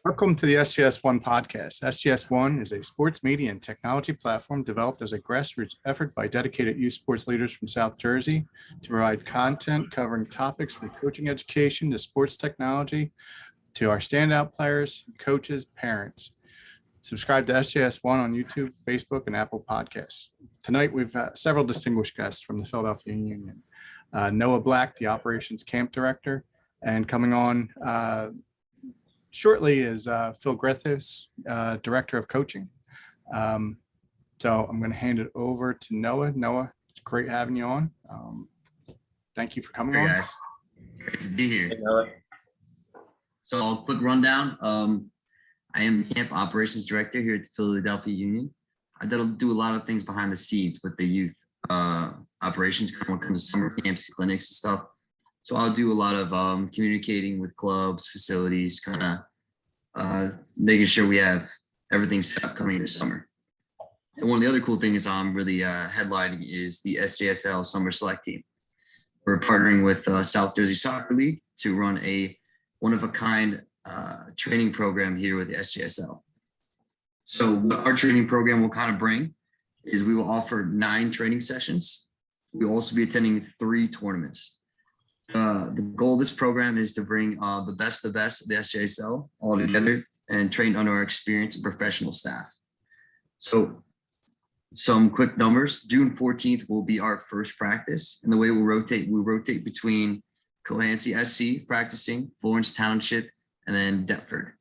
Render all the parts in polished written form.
Welcome to the SGS1 podcast. SGS1 is a sports media and technology platform developed as a grassroots effort by dedicated youth sports leaders from South Jersey to provide content covering topics from coaching education to sports technology to our standout players, coaches, parents. Subscribe to SGS1 on YouTube, Facebook, and Apple Podcasts. Tonight, we've got several distinguished guests from the Philadelphia Union. Noah Black, the Operations Camp Director, and coming on shortly is Phil Griffiths, Director of Coaching. So I'm going to hand it over to Noah. Noah, it's great having you on. Thank you for coming on. Guys. Great to be here. Hey, Noah. So a quick rundown. I am the Camp Operations Director here at the Philadelphia Union. I do a lot of things behind the scenes with the youth operations when it comes to summer camps, clinics, and stuff. So I'll do a lot of communicating with clubs, facilities, kind of making sure we have everything set up coming this summer. And one of the other cool things I'm really headlining is the SJSL Summer Select Team. We're partnering with South Jersey Soccer League to run a one-of-a-kind training program here with the SJSL. So what our training program will kind of bring is we will offer 9 training sessions. We'll also be attending 3 tournaments. The goal of this program is to bring the best of the SJSL all together and train under our experienced and professional staff. So some quick numbers. June 14th will be our first practice. And the way we'll rotate between Cohansey SC practicing, Florence Township, and then Deptford.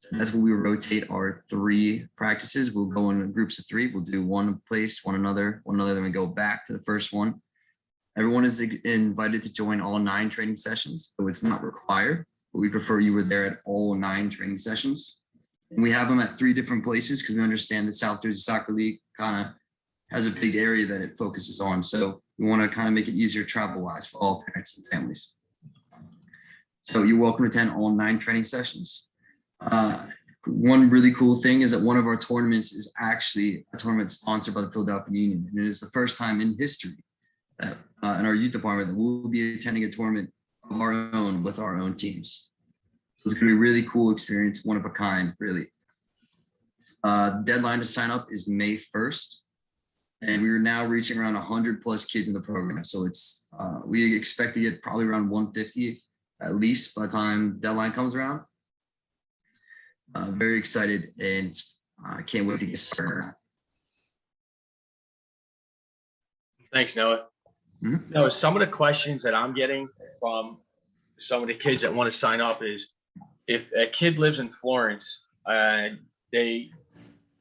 So that's where we rotate our 3 practices. We'll go in groups of 3. We'll do one place, one another, then we go back to the first one. Everyone is invited to join all 9 training sessions, so it's not required, but we prefer you were there at all 9 training sessions. And we have them at 3 different places because we understand the South Jersey Soccer League kind of has a big area that it focuses on. So we want to kind of make it easier travel-wise for all parents and families. So you're welcome to attend all 9 training sessions. One really cool thing is that one of our tournaments is actually a tournament sponsored by the Philadelphia Union. And it is the first time in history that in our youth department that we'll be attending a tournament of our own with our own teams. So it's going to be a really cool experience, one of a kind, really. Deadline to sign up is May 1st. And we're now reaching around 100+ kids in the program. So it's we expect to get probably around 150 at least by the time deadline comes around. Very excited and I can't wait to get started. Thanks, Noah. Mm-hmm. No, some of the questions that I'm getting from some of the kids that want to sign up is if a kid lives in Florence, they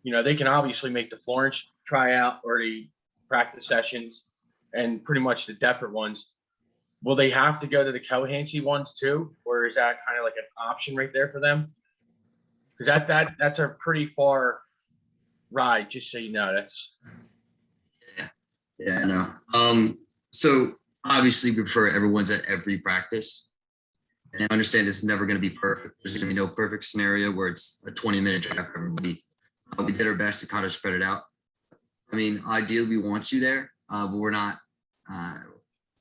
can obviously make the Florence tryout or the practice sessions and pretty much the Deptford ones. Will they have to go to the Cohansey ones too? Or is that kind of like an option right there for them? Because that's a pretty far ride, just so you know. That's yeah, no. So obviously we prefer everyone's at every practice. And I understand it's never going to be perfect. There's going to be no perfect scenario where it's a 20-minute drive for everybody. We did our best to kind of spread it out. I mean, ideally we want you there, but we're not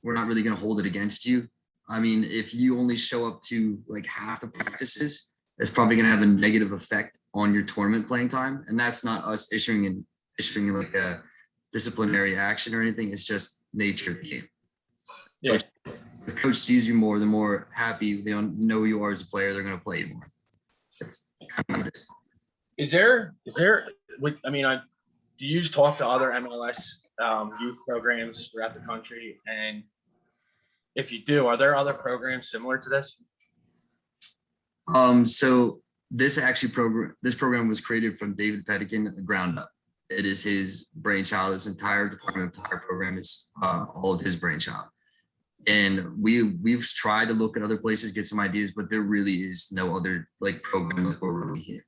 really going to hold it against you. I mean, if you only show up to like half the practices, it's probably going to have a negative effect on your tournament playing time. And that's not us issuing like a disciplinary action or anything. It's just nature of the game. Yeah. The coach sees you more, the more happy they don't know you are as a player, they're going to play you more. It's kind of this. Do you talk to other MLS youth programs throughout the country? And if you do, are there other programs similar to this? So this program was created from David Pedikin at the ground up. It is his brainchild. This entire department program is all of his brainchild. And we've tried to look at other places, get some ideas, but there really is no other like program like we're really here.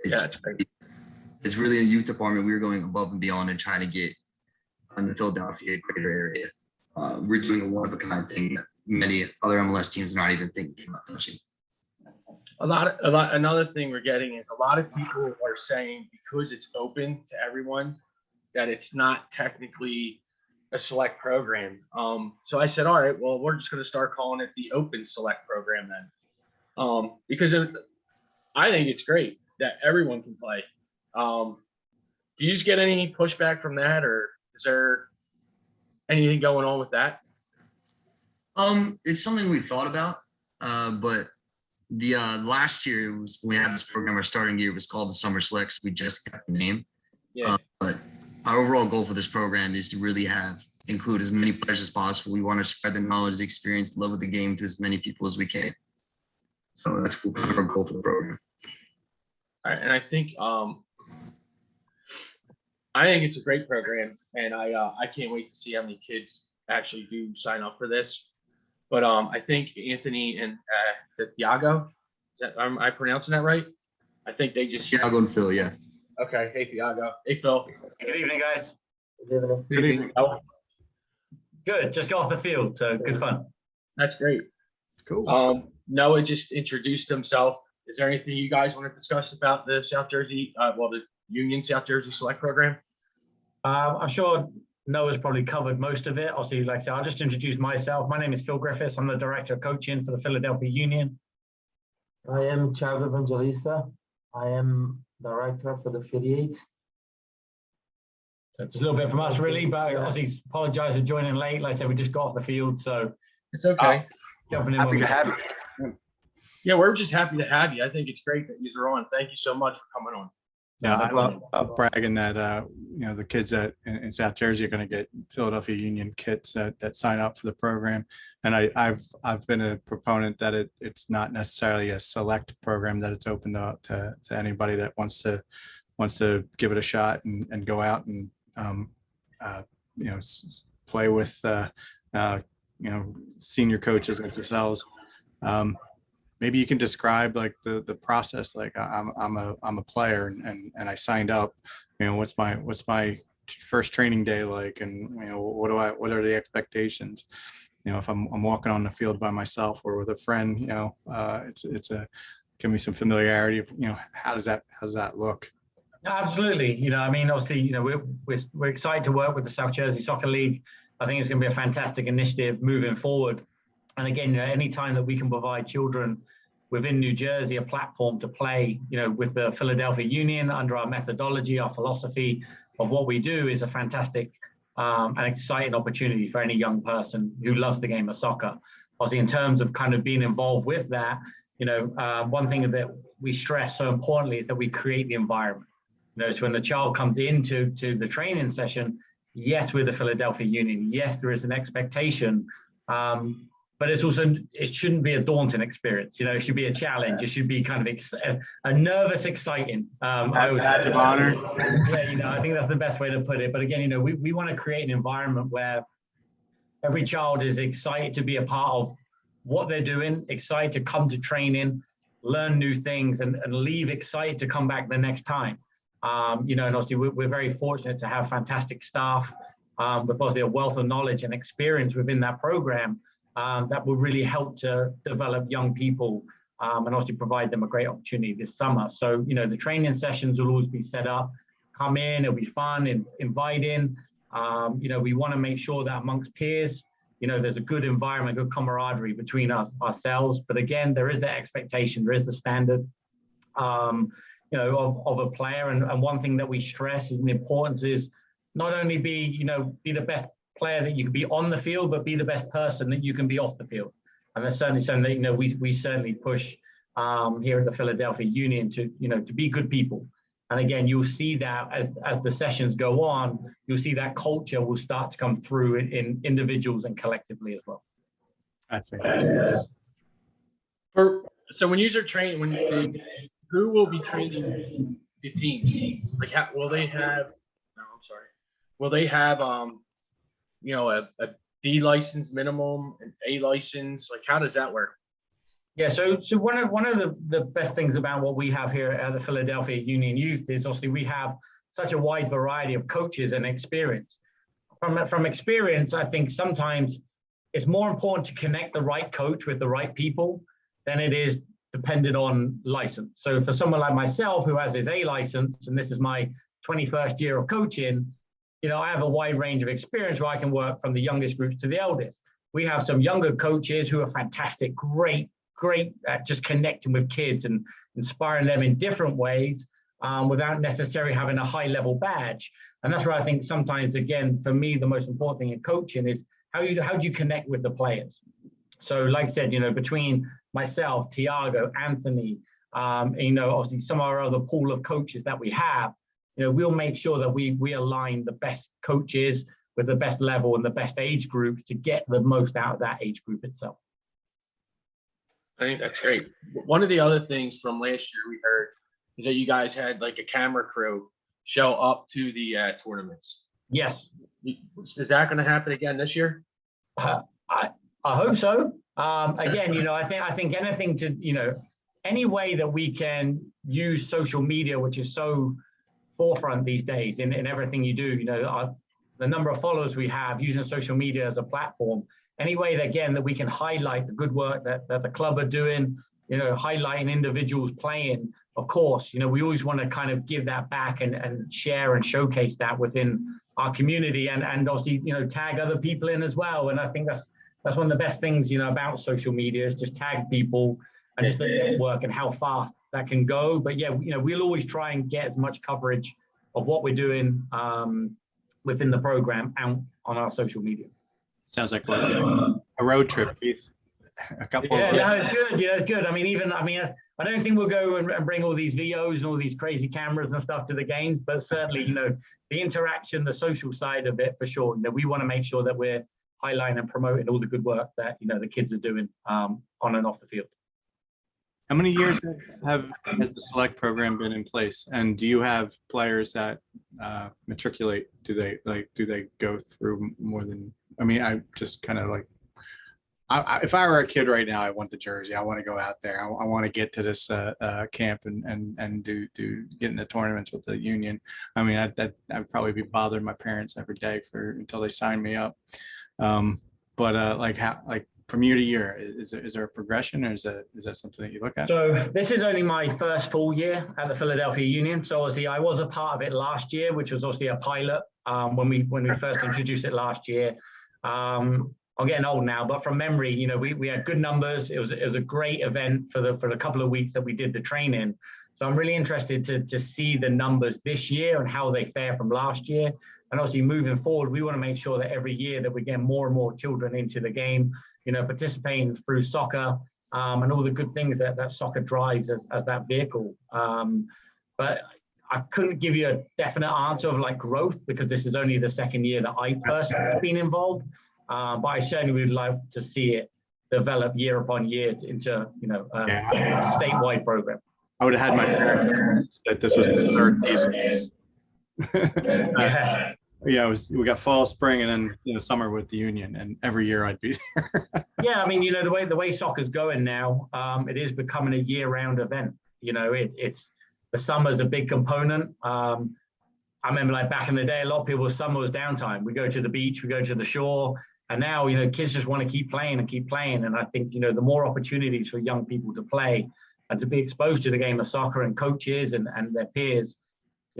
It's really a youth department. We're going above and beyond and trying to get in the Philadelphia greater area. We're doing a one-of-a-kind thing that many other MLS teams are not even thinking about touching. Another thing we're getting is a lot of people are saying because it's open to everyone that it's not technically a select program. So I said, all right, well, we're just going to start calling it the Open Select program then. Because I think it's great that everyone can play. Do you just get any pushback from that, or is there anything going on with that? It's something we thought about, but the last year was when we had this program. Our starting year was called the Summer Slicks. We just kept the name. Yeah. But our overall goal for this program is to really include as many players as possible. We want to spread the knowledge, the experience, the love of the game to as many people as we can. So that's our goal for the program. All right, and I think it's a great program, and I can't wait to see how many kids actually do sign up for this. But I think Anthony and is it Thiago? Am I pronouncing that right? I think they just Thiago and Phil, yeah. Okay. Hey Thiago. Hey Phil. Good evening, guys. Good evening. Oh, Good. Just got off the field, so good fun. that's great. Cool. Noah just introduced himself. Is there anything you guys want to discuss about the South Jersey, the Union South Jersey Select Program? I'm sure Noah's probably covered most of it. Obviously, like I said, I'll just introduce myself. My name is Phil Griffiths. I'm the Director of Coaching for the Philadelphia Union. I am Thiago Evangelista. I am director for the affiliate. So it's a little bit from us, really, but obviously apologize for joining late. Like I said, we just got off the field, so It's okay. jumping in. Happy when to we- have you. Yeah, we're just happy to have you. I think it's great that you're on. Thank you so much for coming on. Yeah, I love bragging that the kids in South Jersey are going to get Philadelphia Union kits that sign up for the program, and I've been a proponent that it's not necessarily a select program, that it's open to anybody that wants to give it a shot and go out and play with senior coaches like yourselves. Maybe you can describe like the process. Like I'm a player and I signed up. What's my first training day like, and what are the expectations? If I'm walking on the field by myself or with a friend, give me some familiarity of how does that look? Absolutely. Obviously, we're excited to work with the South Jersey Soccer League. I think it's going to be a fantastic initiative moving forward. And again, any time that we can provide children within New Jersey a platform to play, with the Philadelphia Union under our methodology, our philosophy of what we do is a fantastic and exciting opportunity for any young person who loves the game of soccer. Obviously, in terms of kind of being involved with that, one thing that we stress so importantly is that we create the environment. So when the child comes into the training session, yes, we're the Philadelphia Union. Yes, there is an expectation. But it shouldn't be a daunting experience. It should be a challenge. It should be kind of a nervous, exciting. Badge of honor. Yeah, I think that's the best way to put it. But again, we want to create an environment where every child is excited to be a part of what they're doing, excited to come to training, learn new things, and leave excited to come back the next time. And obviously we're very fortunate to have fantastic staff with obviously a wealth of knowledge and experience within that program. That will really help to develop young people and also provide them a great opportunity this summer. So, the training sessions will always be set up. Come in, it'll be fun and inviting. We want to make sure that amongst peers, there's a good environment, good camaraderie between ourselves. But again, there is that expectation, there is the standard, of a player. And one thing that we stress is the importance is not only be the best player that you can be on the field, but be the best person that you can be off the field. And that's certainly something that we certainly push here at the Philadelphia Union to be good people. And again, you'll see that as the sessions go on, you'll see that culture will start to come through in individuals and collectively as well. That's it. So when you're training, who will be training the teams? Like, will they have? No, I'm sorry. Will they have a D license minimum, an A license? Like, how does that work? Yeah, so one of the best things about what we have here at the Philadelphia Union Youth is obviously we have such a wide variety of coaches and experience. From experience, I think sometimes it's more important to connect the right coach with the right people than it is dependent on license. So for someone like myself who has his A license, and this is my 21st year of coaching, I have a wide range of experience where I can work from the youngest groups to the eldest. We have some younger coaches who are fantastic, great great at just connecting with kids and inspiring them in different ways without necessarily having a high level badge. And that's where I think sometimes, again, for me, the most important thing in coaching is how do you connect with the players? So like I said, between myself, Thiago, Anthony, obviously some of our other pool of coaches that we have, we'll make sure that we align the best coaches with the best level and the best age group to get the most out of that age group itself. I think that's great. One of the other things from last year we heard is that you guys had like a camera crew show up to the tournaments. Yes. Is that going to happen again this year? I hope so. Again, I think anything to, any way that we can use social media, which is so forefront these days in everything you do, the number of followers we have using social media as a platform, any way that, again, that we can highlight the good work that the club are doing, highlighting individuals playing, of course, we always want to kind of give that back and share and showcase that within our community and obviously, tag other people in as well. And I think that's one of the best things, about social media is just tag people and just the network and how fast that can go. But yeah, we'll always try and get as much coverage of what we're doing within the program and on our social media. Sounds like a road trip, Keith. A couple. Yeah, no, it's good. Yeah, it's good. I don't think we'll go and bring all these VOs and all these crazy cameras and stuff to the games, but certainly, the interaction, the social side of it for sure. We want to make sure that we're highlighting and promoting all the good work that, the kids are doing on and off the field. How many years has the select program been in place? And do you have players that matriculate? Do they go through more than? I just kind of like. If I were a kid right now, I want the jersey. I want to go out there. I want to get to this camp and do get in the tournaments with the union. I'd probably be bothering my parents every day until they sign me up. But from year to year, is there a progression, or is that something that you look at? So this is only my first full year at the Philadelphia Union. So obviously I was a part of it last year, which was obviously a pilot when we first introduced it last year. I'm getting old now, but from memory, we had good numbers. It was a great event for the couple of weeks that we did the training. So I'm really interested to see the numbers this year and how they fare from last year. And obviously moving forward, we want to make sure that every year that we get more and more children into the game, participating through soccer and all the good things that soccer drives as that vehicle. But I couldn't give you a definite answer of like growth because this is only the second year that I personally have been involved. But I certainly would love to see it develop year upon year into, a statewide program. I would have had my parents that this was the third season. We got fall, spring, and then summer with the union, and every year I'd be there. Yeah, the way soccer's going now, it is becoming a year-round event. It's the summer's a big component. I remember back in the day, a lot of people's summer was downtime. We go to the beach, we go to the shore. And now, kids just want to keep playing. And I think, the more opportunities for young people to play and to be exposed to the game of soccer and coaches and their peers,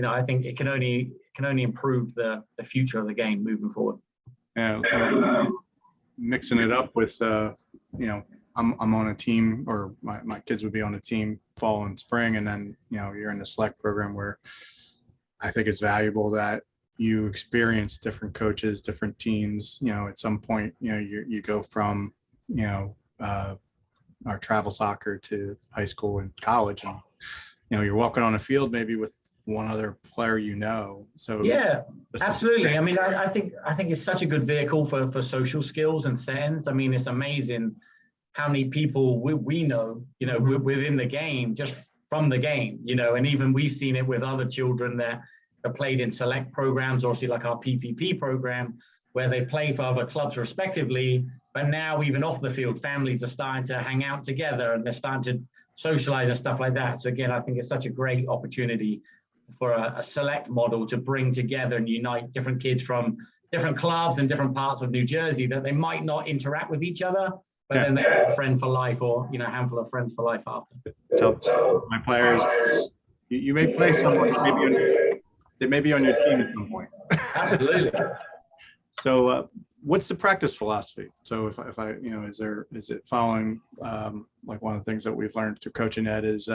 I think it can only improve the future of the game moving forward. Yeah, mixing it up with, I'm on a team, or my kids would be on a team fall and spring. And then, you're in the select program where I think it's valuable that you experience different coaches, different teams. At some point, you go from, our travel soccer to high school and college, and you're walking on a field maybe with one other player. So yeah, absolutely. I think it's such a good vehicle for social skills and settings. It's amazing how many people we know, within the game, just from the game, and even we've seen it with other children that are played in select programs, obviously like our PPP program, where they play for other clubs respectively. But now even off the field, families are starting to hang out together and they're starting to socialize and stuff like that. So again, I think it's such a great opportunity for a select model to bring together and unite different kids from different clubs and different parts of New Jersey that they might not interact with each other, but then they have a friend for life, or a handful of friends for life after. Tell my players, you may play someone they may be on your team at some point. Absolutely. So what's the practice philosophy? So if I is it following like one of the things that we've learned through coaching Ed is,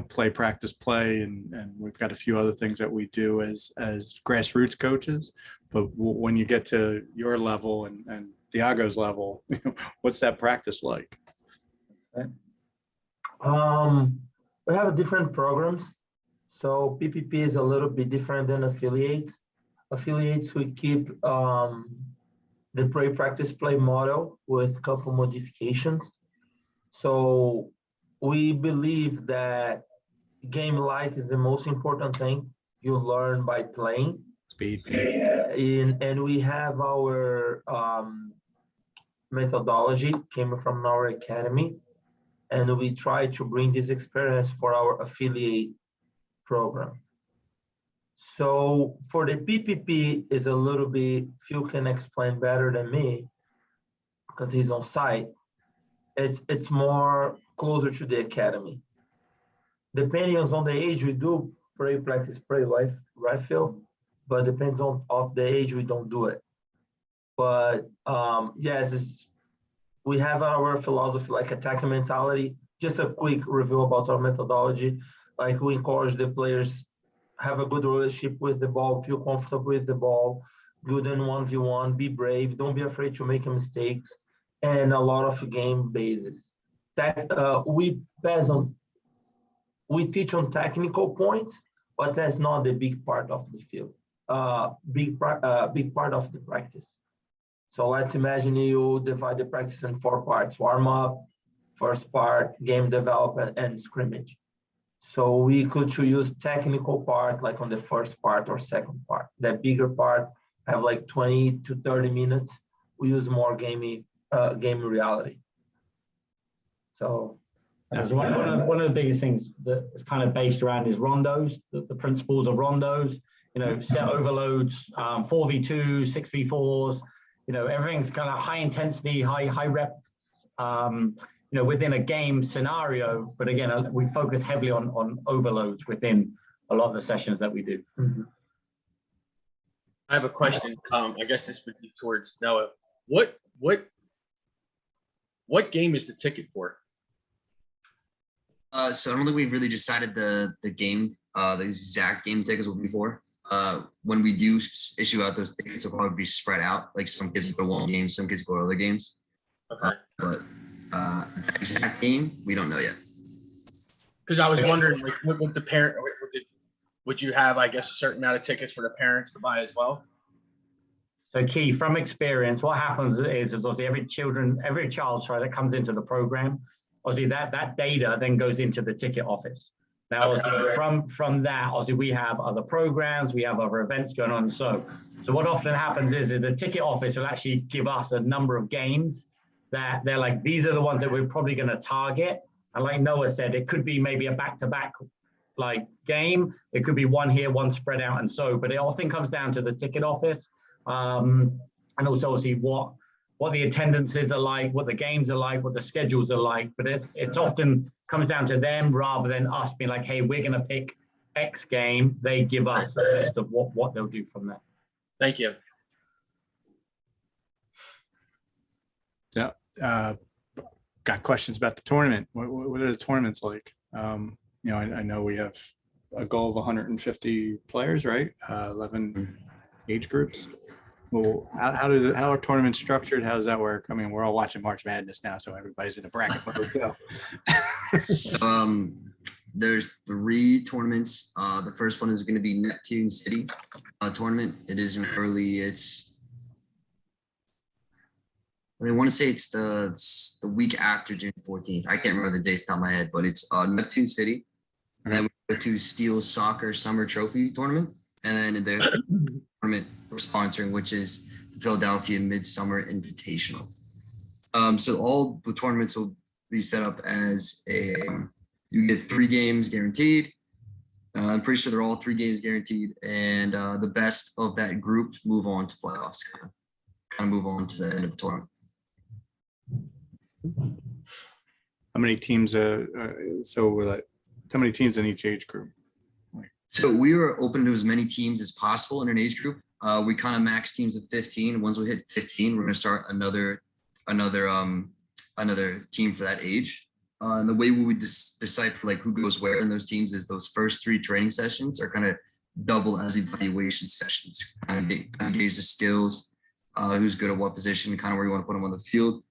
play, practice, play. And we've got a few other things that we do as grassroots coaches. But when you get to your level and Thiago's level, what's that practice like? We have different programs. So PPP is a little bit different than affiliates. Affiliates, we keep the pray, practice, play model with a couple modifications. So we believe that game like is the most important thing. You learn by playing. Speed. And we have our methodology came from our academy, and we try to bring this experience for our affiliate program. So for the PPP is a little bit, Phil can explain better than me because he's on site. It's more closer to the academy. Depending on the age, we do pray, practice, pray, right, Phil? But depends on of the age, we don't do it. But yes, we have our philosophy like attacking mentality. Just a quick review about our methodology. Like we encourage the players have a good relationship with the ball, feel comfortable with the ball, good in 1v1, be brave, don't be afraid to make mistakes, and a lot of game bases. That we teach on technical points, but that's not the big part of the field. Big part of the practice. So let's imagine you divide the practice in 4 parts: warm up, first part, game development, and scrimmage. So we could use technical part like on the first part or second part. That bigger part have like 20 to 30 minutes. We use more game reality. So one of the biggest things that is kind of based around is rondos, the principles of rondos, set overloads, 4v2, 6v4s, everything's kind of high intensity, high rep, within a game scenario. But again, we focus heavily on overloads within a lot of the sessions that we do. mm-hmm. I have a question. I guess this would be towards Noah. What game is the ticket for? So I don't think we've really decided the game, the exact game tickets will be for. When we do issue out those tickets, they'll probably be spread out. Like some kids go to one game, some kids go to other games. Okay. But the exact game, we don't know yet. Because I was wondering, like, would the parent, would you have, I guess, a certain amount of tickets for the parents to buy as well? So Keith, from experience, what happens is obviously every child that comes into the program, obviously that data then goes into the ticket office. Now, Okay. obviously, from that, obviously we have other programs, we have other events going on. So what often happens is the ticket office will actually give us a number of games that they're like, these are the ones that we're probably going to target. And like Noah said, it could be maybe a back-to-back like game. It could be one here, one spread out, and so. But it often comes down to the ticket office, and also obviously what the attendances are like, what the games are like, what the schedules are like. But it's often comes down to them rather than us being like, hey, we're going to pick X game. They give us a list of what they'll do from there. Thank you. Yeah. Got questions about the tournament. What are the tournaments like? I know we have a goal of 150 players, right? 11 age groups. Well, how are tournaments structured? How does that work? I mean, we're all watching March Madness now, so everybody's in a bracket mode. So there's 3 tournaments. The first one is going to be Neptune City tournament. It is I want to say it's the week after June 14th. I can't remember the dates off my head, but it's Neptune City. And then we go to Steel Soccer Summer Trophy Tournament. And then the tournament we're sponsoring, which is the Philadelphia Midsummer Invitational. So all the tournaments will be set up as you get 3 games guaranteed. I'm pretty sure they're all 3 games guaranteed. And the best of that group move on to playoffs, kind of move on to the end of the tournament. How many teams? How many teams in each age group? So we were open to as many teams as possible in an age group. We kind of max teams at 15. Once we hit 15, we're going to start another team for that age. And the way we would decipher like who goes where in those teams is those first 3 training sessions are kind of double as evaluation sessions, kind of gauge the skills, who's good at what position, kind of where you want to put them on the field.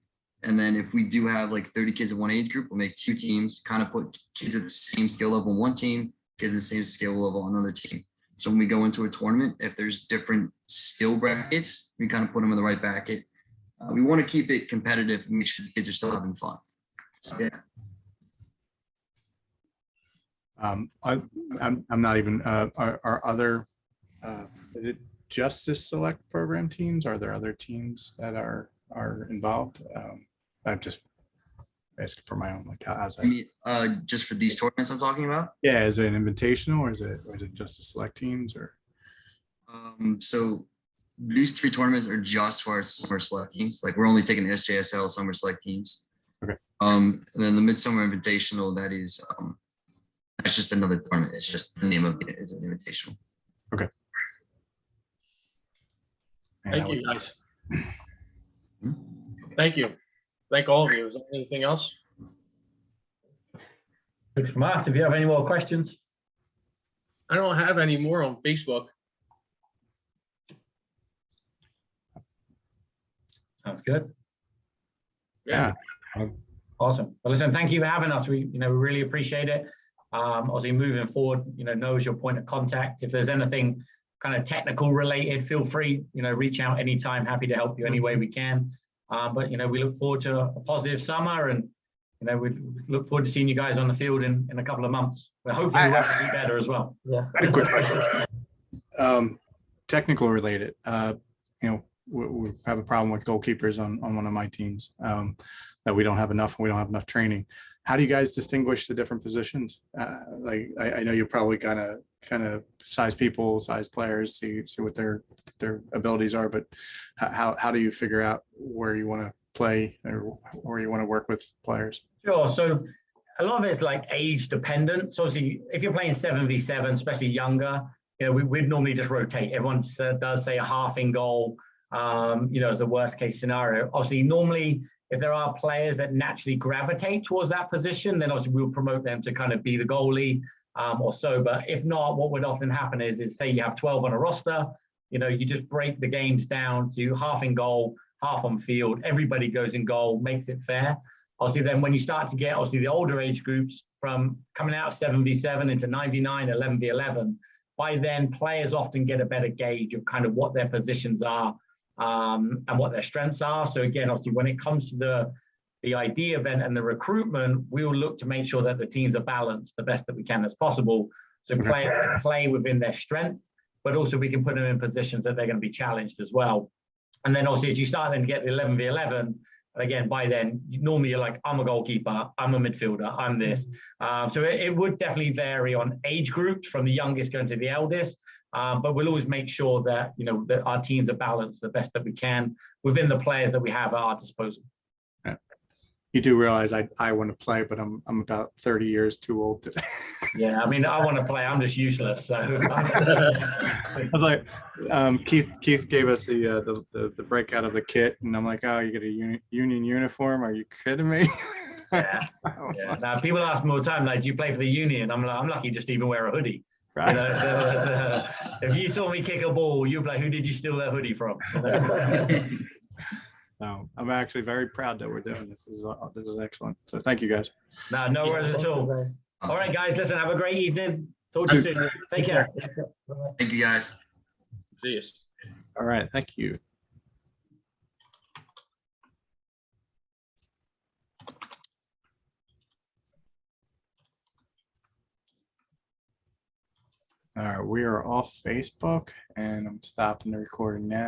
And then if we do have like 30 kids in one age group, we'll make 2 teams, kind of put kids at the same skill level on one team, kids at the same skill level on another team. So when we go into a tournament, if there's different skill brackets, we kind of put them in the right bracket. We want to keep it competitive and make sure the kids are still having fun. So, yeah. I'm not even, are other, is it just this select program teams? Are there other teams that are involved? I'm just asking for my own, like, how's that? I mean, just for these tournaments I'm talking about? Yeah, is it an invitational or is it just the select teams or? So these 3 tournaments are just for our summer select teams. Like we're only taking SJSL summer select teams. Okay. And then the Midsummer Invitational, that is, that's just another tournament. It's just the name of it is an invitational. Okay. And Thank you, guys. Thank you. Thank all of you. Is there anything else? Looks from us. If you have any more questions. I don't have any more on Facebook. Sounds good. Yeah. Awesome. Well, listen, thank you for having us. We really appreciate it. Obviously moving forward, know as your point of contact. If there's anything kind of technical related, feel free, reach out anytime. Happy to help you any way we can. But, we look forward to a positive summer and, we look forward to seeing you guys on the field in a couple of months. But hopefully the weather will be better as well. Yeah. I had a quick question. Technical related, we have a problem with goalkeepers on one of my teams, that we don't have enough and we don't have enough training. How do you guys distinguish the different positions? Like I know you probably kind of size people, size players, see what their abilities are, but how do you figure out where you want to play or where you want to work with players? Sure. So a lot of it's like age dependent. So obviously, if you're playing 7v7, especially younger, we'd normally just rotate. Everyone does say a half in goal, as a worst case scenario. Obviously, normally, if there are players that naturally gravitate towards that position, then obviously we'll promote them to kind of be the goalie or so. But if not, what would often happen is say you have 12 on a roster, you just break the games down to half in goal, half on field. Everybody goes in goal, makes it fair. Obviously, then when you start to get obviously the older age groups from coming out of 7v7 into 99, 11v11, by then players often get a better gauge of kind of what their positions are and what their strengths are. So again, obviously, when it comes to the ID event and the recruitment, we will look to make sure that the teams are balanced the best that we can as possible. So players can play within their strength, but also we can put them in positions that they're going to be challenged as well. And then obviously, as you start then to get the 11v11, and again, by then, normally you're like, I'm a goalkeeper, I'm a midfielder, I'm this. So it would definitely vary on age groups from the youngest going to the eldest. But we'll always make sure that, that our teams are balanced the best that we can within the players that we have at our disposal. Yeah. You do realize I want to play, but I'm about 30 years too old to. Yeah, I mean, I want to play. I'm just useless. So I was like, Keith gave us the breakout of the kit, and I'm like, oh, you get a union uniform? Are you kidding me? Yeah. Now people ask me all the time, like, do you play for the union? I'm like, I'm lucky just to even wear a hoodie. Right. So, if you saw me kick a ball, you'd be like, who did you steal that hoodie from? No, I'm actually very proud that we're doing this. This is excellent. So thank you guys. No worries at all. Guys. All right, guys, listen, have a great evening. Talk to you soon. Take care. Thank you, guys. See you. All right, thank you. All right, we are off Facebook and I'm stopping the recording now.